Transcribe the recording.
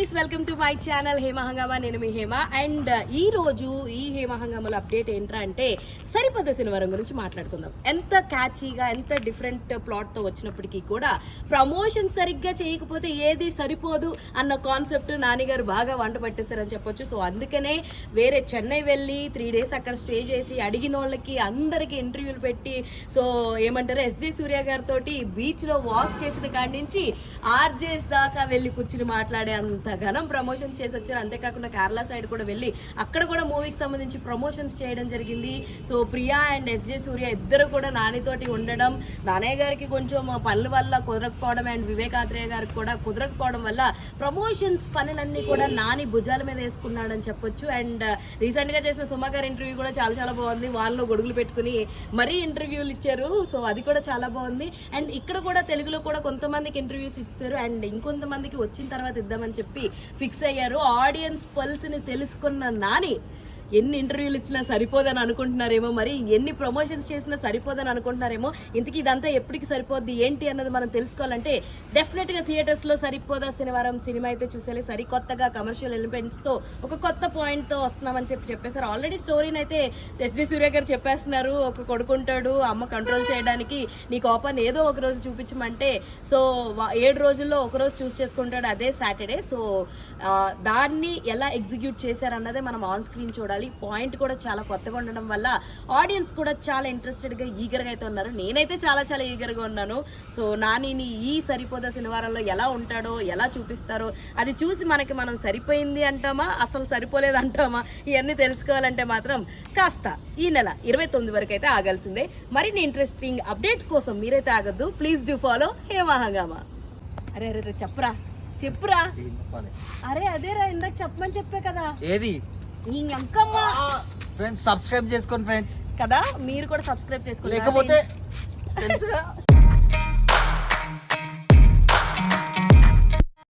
Guys, welcome to my channel Hema హంగామా. నేను మీ Hema. And ఈ రోజు ఈ హేమ హంగామాలో అప్డేట్ ఏంట్రా అంటే సరిపోద శనివారం గురించి మాట్లాడుకుందాం. ఎంత క్యాచీగా, ఎంత డిఫరెంట్ ప్లాట్తో వచ్చినప్పటికీ కూడా ప్రమోషన్ సరిగ్గా చేయకపోతే ఏది సరిపోదు అన్న కాన్సెప్ట్ నానిగారు బాగా వంట పట్టేశారని చెప్పొచ్చు. సో అందుకనే వేరే చెన్నై వెళ్ళి 3 days అక్కడ స్టే చేసి అడిగిన వాళ్ళకి అందరికి ఇంటర్వ్యూలు పెట్టి, సో ఏమంటారు, ఎస్జే సూర్య గారితో బీచ్లో వాక్ చేసిన కాడి నుంచి ఆర్జేస్ దాకా వెళ్ళి కూర్చుని మాట్లాడే అంత ఘనం ప్రమోషన్స్ చేసి వచ్చారు. అంతేకాకుండా కేరళ సైడ్ కూడా వెళ్ళి అక్కడ కూడా మూవీకి సంబంధించి ప్రమోషన్స్ చేయడం జరిగింది. సో ప్రియా అండ్ ఎస్జే సూర్య ఇద్దరు కూడా నానితోటి ఉండడం, నానయ్య గారికి కొంచెం పనుల వల్ల కుదరకపోవడం అండ్ వివేక్ ఆత్రేయ గారికి కూడా కుదరకపోవడం వల్ల ప్రమోషన్స్ పనులన్నీ కూడా నాని భుజాల మీద వేసుకున్నాడని చెప్పొచ్చు. అండ్ రీసెంట్గా చేసిన సుమా గారి ఇంటర్వ్యూ కూడా చాలా చాలా బాగుంది. వాళ్ళు గొడుగులు పెట్టుకుని మరీ ఇంటర్వ్యూలు ఇచ్చారు. సో అది కూడా చాలా బాగుంది. అండ్ ఇక్కడ కూడా తెలుగులో కూడా కొంతమందికి ఇంటర్వ్యూస్ ఇచ్చారు అండ్ ఇంకొంతమందికి వచ్చిన తర్వాత ఇద్దామని చెప్పి ఫిక్స్ అయ్యారు. ఆడియన్స్ పల్స్ని తెలుసుకున్న నాని ఎన్ని ఇంటర్వ్యూలు ఇచ్చినా సరిపోదని అనుకుంటున్నారేమో, మరి ఎన్ని ప్రమోషన్స్ చేసినా సరిపోదని అనుకుంటున్నారేమో. ఇంతకీ ఇదంతా ఎప్పటికి సరిపోద్ది ఏంటి అన్నది మనం తెలుసుకోవాలంటే డెఫినెట్గా థియేటర్స్లో సరిపోదా శనివారం సినిమా అయితే చూసేయాలి. సరికొత్తగా కమర్షియల్ ఎలిమెంట్స్తో ఒక కొత్త పాయింట్తో వస్తున్నామని చెప్పేశారు. ఆల్రెడీ స్టోరీని అయితే ఎస్జే సూర్య గారు చెప్పేస్తున్నారు. ఒక కొడుకుంటాడు, అమ్మ కంట్రోల్ చేయడానికి నీ కోపాన్ని ఏదో ఒక రోజు చూపించమంటే, సో 7 రోజుల్లో ఒక రోజు చూస్ చేసుకుంటాడు, అదే సాటర్డే. సో దాన్ని ఎలా ఎగ్జిక్యూట్ చేశారన్నదే మనం ఆన్ స్క్రీన్ చూడాలి. పాయింట్ కూడా చాలా కొత్తగా ఉండడం వల్ల ఆడియన్స్ కూడా చాలా ఇంట్రెస్టెడ్గా ఈగర్గా అయితే ఉన్నారు. నేనైతే చాలా చాలా ఈగర్గా ఉన్నాను. సో నానిని ఈ సరిపోదా శనివారంలో ఎలా ఉంటాడో, ఎలా చూపిస్తారో అది చూసి మనం సరిపోయింది అంటామా, అసలు సరిపోలేదు అంటామా, ఇవన్నీ తెలుసుకోవాలంటే మాత్రం కాస్త ఈ నెల 29 వరకు అయితే ఆగాల్సిందే. మరిన్ని ఇంట్రెస్టింగ్ అప్డేట్ కోసం మీరైతే ఆగద్దు. ప్లీజ్ డూ ఫాలో హేమ హంగామా. అరే అరే చెప్పురా అరే అదేరా ఇందాక చెప్పమని చెప్పే కదా. ఏది ఫ్రెండ్స్ సబ్స్క్రైబ్ చేసుకోండి ఫ్రెండ్స్ కదా, మీరు కూడా సబ్స్క్రైబ్ చేసుకోండి. లేకపోతే తెలుసుగా